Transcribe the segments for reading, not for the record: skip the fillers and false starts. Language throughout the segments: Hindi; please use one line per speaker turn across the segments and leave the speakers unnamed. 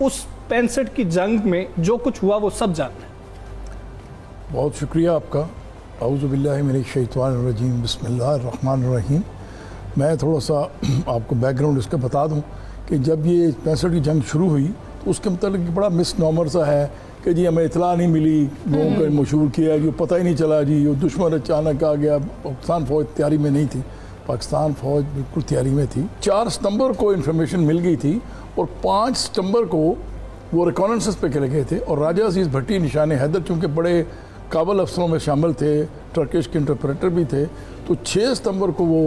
उस 65 की जंग में जो कुछ हुआ वो सब जानना है।
बहुत शुक्रिया आपका। औज़ु बिल्लाहि मिनश शैतानिर रजीम, बिस्मिल्लाहिर रहमानिर रहीम। मैं थोड़ा सा आपको बैकग्राउंड इसका बता दूं कि जब ये 65 की जंग शुरू हुई तो उसके मतलब बड़ा मिसनॉमर सा है कि जी हमें इतला नहीं मिली, लोगों को मशहूर किया जो पता ही नहीं चला जी, वो दुश्मन अचानक आ गया। पाकिस्तान फ़ौज तैयारी में नहीं थी, पाकिस्तान फ़ौज बिल्कुल तैयारी में थी। 4 सितंबर को इन्फॉर्मेशन मिल गई थी और 5 सितंबर को वो रिकॉनेंसेस पे चले गए थे। और राजा अजीज़ भट्टी निशान हैदर चूँकि बड़े काबल अफसरों में शामिल थे, टर्किश के इंटरप्रेटर भी थे, तो 6 सितंबर को वो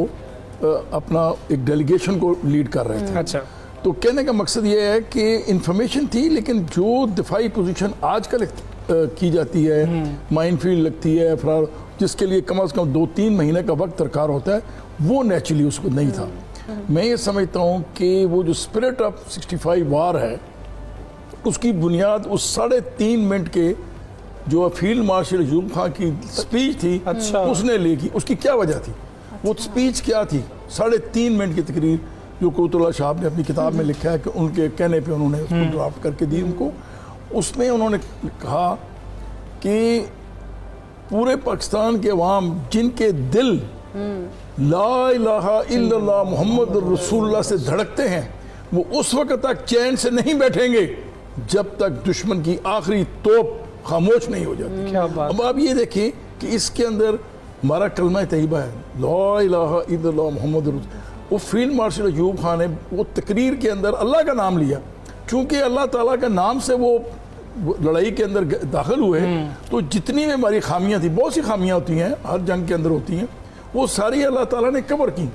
अपना एक डेलीगेशन को लीड कर रहे थे।
अच्छा,
तो कहने का मकसद ये है कि इंफॉर्मेशन थी, लेकिन जो दिफाई पोजीशन आजकल की जाती है, माइनफील्ड लगती है, फिर जिसके लिए कम से कम 2-3 महीने का वक्त दरकार होता है, वो नेचुरली उसको नहीं था। मैं ये समझता हूँ कि वो जो स्पिरिट ऑफ 65 वार है, उसकी बुनियाद उस 3.5 मिनट के जो फील्ड मार्शल अयूब खान की स्पीच थी,
अच्छा,
उसने लेगी। उसकी क्या वजह थी? वो स्पीच क्या थी? 3.5 मिनट की तकरीर जो कोतुल्लाह साहब ने अपनी किताब में लिखा है कि उनके कहने पे उन्होंने उसको ड्राफ्ट करके दी उनको। उसमें उन्होंने कहा कि पूरे पाकिस्तान के अवाम जिनके दिल ला इलाहा इल्लल्लाह मुहम्मद रसूलुल्लाह से धड़कते हैं, वो उस वक्त तक चैन से नहीं बैठेंगे जब तक दुश्मन की आखिरी तोप खामोश नहीं हो जाती।
क्या बात।
अब आप ये देखिए कि इसके अंदर हमारा कलमा तैयबा है, ला इलाहा इल्लल्लाह मुहम्मद रसूलुल्लाह। वो फील्ड मार्शल अयूब खान ने वो तकरीर के अंदर अल्लाह का नाम लिया, चूँकि अल्लाह ताला का नाम से वो लड़ाई के अंदर दाखिल हुए, तो जितनी भी हमारी खामियाँ थी, बहुत सी खामियाँ होती हैं, हर जंग के अंदर होती हैं, वो सारी अल्लाह ताला ने कवर की।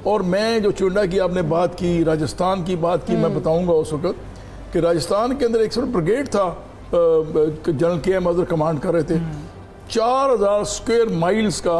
और मैं जो चुंडा की आपने बात की, राजस्थान की बात की, मैं बताऊँगा उस वक्त कि राजस्थान के अंदर एक सौ ब्रिगेड था, जनरल के.एम. अजहर कमांड कर रहे थे। 4000 स्क्वायर माइल्स का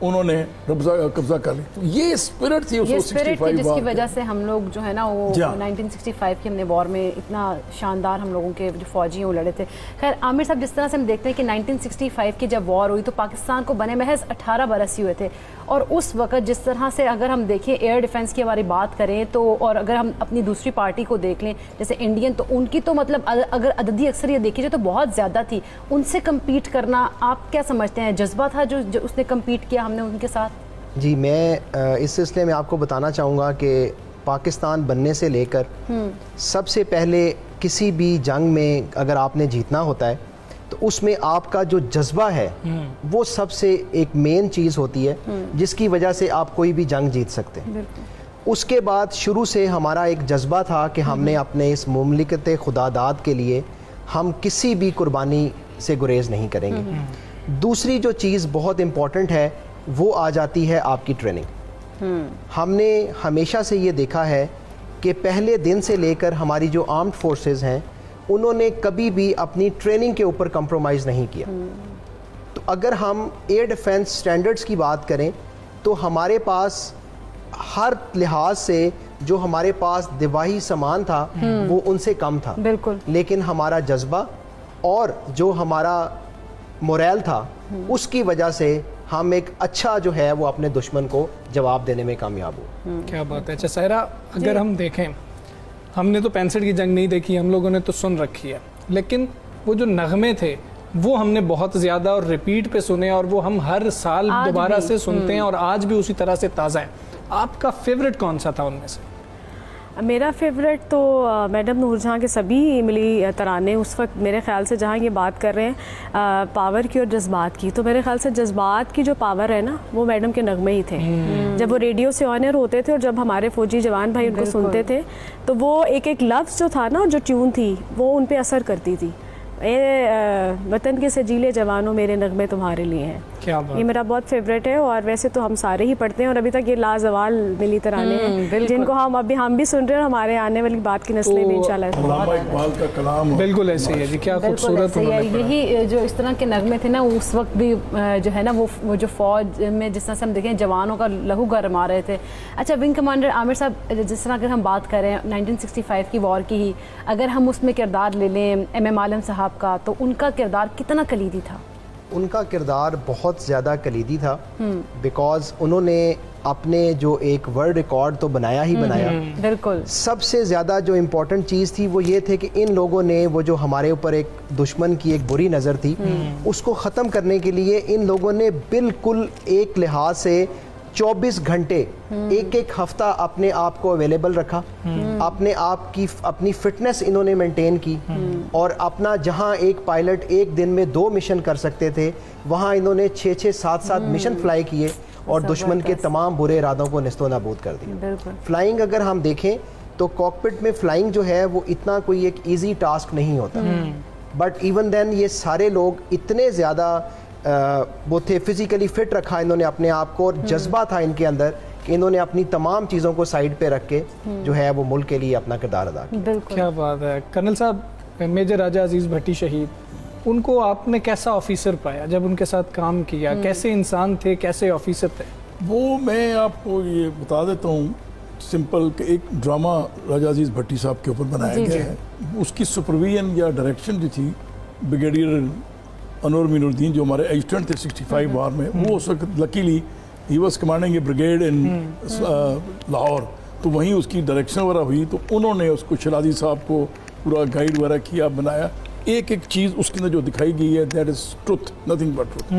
उन्होंने कब्जा कर लिया। ये स्पिरिट थी,
ये स्पिरिट थी जिसकी वजह से हम लोग जो है ना वो 1965 की हमने वॉर में इतना शानदार हम लोगों के जो फौजी हैं वो लड़े थे। खैर आमिर साहब, जिस तरह से हम देखते हैं कि 1965 की जब वॉर हुई तो पाकिस्तान को बने महज 18 बरस ही हुए थे, और उस वक्त जिस तरह से अगर हम देखें एयर डिफेंस की हमारी बात करें तो, और अगर हम अपनी दूसरी पार्टी को देख लें जैसे इंडियन, तो उनकी तो मतलब अगर अददी अक्सरियत देखी जाए तो बहुत ज़्यादा थी। उनसे कम्पीट करना आप क्या समझते हैं, जज्बा था जो उसने कम्पीट किया हमने उनके साथ?
जी, मैं इस सिलसिले में आपको बताना चाहूँगा कि पाकिस्तान बनने से लेकर सबसे पहले किसी भी जंग में अगर आपने जीतना होता है तो उसमें आपका जो जज्बा है वो सबसे एक मेन चीज़ होती है जिसकी वजह से आप कोई भी जंग जीत सकते हैं। उसके बाद शुरू से हमारा एक जज्बा था कि हमने अपने इस मुमलिकत खुदादाद के लिए हम किसी भी कुर्बानी से गुरेज नहीं करेंगे। दूसरी जो चीज़ बहुत इम्पॉर्टेंट है वो आ जाती है आपकी ट्रेनिंग। हमने हमेशा से ये देखा है कि पहले दिन से लेकर हमारी जो आर्म्ड फोर्सेस हैं उन्होंने कभी भी अपनी ट्रेनिंग के ऊपर कंप्रोमाइज़ नहीं किया। तो अगर हम एयर डिफेंस स्टैंडर्ड्स की बात करें तो हमारे पास हर लिहाज से जो हमारे पास दिवाही सामान था वो उनसे कम था, बिल्कुल, लेकिन हमारा जज्बा और जो हमारा मोरल था उसकी वजह से हम एक अच्छा जो है वो अपने दुश्मन को जवाब देने में कामयाब हो।
क्या बात है। अच्छा सायरा, अगर हम देखें, हमने तो 65 की जंग नहीं देखी, हम लोगों ने तो सुन रखी है, लेकिन वो जो नगमे थे वो हमने बहुत ज़्यादा और रिपीट पे सुने, और वो हम हर साल दोबारा से सुनते हैं और आज भी उसी तरह से ताज़ा है। आपका फेवरेट कौन सा था उनमें से?
मेरा फेवरेट तो मैडम नूरजहां के सभी मिली तराने उस वक्त मेरे ख्याल से, जहाँ ये बात कर रहे हैं पावर की और जज्बात की, तो मेरे ख्याल से जज्बात की जो पावर है ना वो मैडम के नगमे ही थे। जब वो रेडियो से ऑन एयर होते थे और जब हमारे फौजी जवान भाई उनको सुनते थे तो वो एक एक लफ्ज़ जो था ना, जो ट्यून थी, वो उन पर असर करती थी। वतन के सजीले जवानों मेरे नगमे तुम्हारे लिए हैं, ये मेरा बहुत फेवरेट है। और वैसे तो हम सारे ही पढ़ते हैं और अभी तक ये लाजवाल मिली तराने हैं जिनको हम भी सुन रहे हैं, हमारे आने वाली बात की नस्लें भी इंशाल्लाह।
इकबाल का कलाम
बिल्कुल ऐसे ही है जी, क्या खूबसूरत।
यही जो इस तरह के नगमे थे ना उस वक्त भी जो है ना वो जो फौज में जिस तरह से हम देखें जवानों का लहू गरमा रहे थे। अच्छा विंग कमांडर आमिर साहब, जिस तरह अगर हम बात करें 1965 की वॉर की ही, अगर हम उसमें किरदार ले लें MM आलम साहब का, तो उनका किरदार कितना कलीदी था?
उनका किरदार बहुत ज़्यादा कलीदी था, बिकॉज उन्होंने अपने जो एक वर्ल्ड रिकॉर्ड तो बनाया ही बनाया।
बिल्कुल।
सबसे ज़्यादा जो इम्पोर्टेंट चीज़ थी वो ये थे कि इन लोगों ने वो जो हमारे ऊपर एक दुश्मन की एक बुरी नज़र थी उसको ख़त्म करने के लिए इन लोगों ने बिल्कुल एक लिहाज से 24 घंटे एक एक हफ्ता अपने आप को अवेलेबल रखा, अपने आप की अपनी फिटनेस इन्होंने मेंटेन की, और अपना जहां एक पायलट एक दिन में 2 मिशन कर सकते थे वहां इन्होंने 6-6, 7-7 मिशन फ्लाई किए और दुश्मन के तमाम बुरे इरादों को निस्तो नाबूद कर दिया। फ्लाइंग अगर हम देखें तो कॉकपिट में फ्लाइंग जो है वो इतना कोई एक ईजी टास्क नहीं होता, बट इवन देन ये सारे लोग इतने ज़्यादा वो थे, फिजिकली फिट रखा इन्होंने अपने आप को, और जज्बा था इनके अंदर कि इन्होंने अपनी तमाम चीज़ों को साइड पे रख के जो है वो मुल्क के लिए अपना किरदार अदा किया।
क्या बात है कर्नल साहब। मेजर राजा अजीज़ भट्टी शहीद, उनको आपने कैसा ऑफिसर पाया जब उनके साथ काम किया? कैसे इंसान थे, कैसे ऑफिसर थे?
वो मैं आपको ये बता देता हूँ सिंपल कि एक ड्रामा राजा अजीज़ भट्टी साहब के ऊपर बनाया गया है, उसकी सुपरविजन या डायरेक्शन जो थी ब्रिगेडियर अनवर मीनुद्दीन जो हमारे एजिस्टेंट थे 65 वार में, वो उस वक्त luckily he was commanding a brigade in Lahore, तो वहीं उसकी डायरेक्शन वगैरह हुई, तो उन्होंने उसको शराजी साहब को पूरा गाइड वगैरह किया, बनाया। एक एक चीज़ उसके अंदर जो दिखाई गई है that is truth, nothing but truth.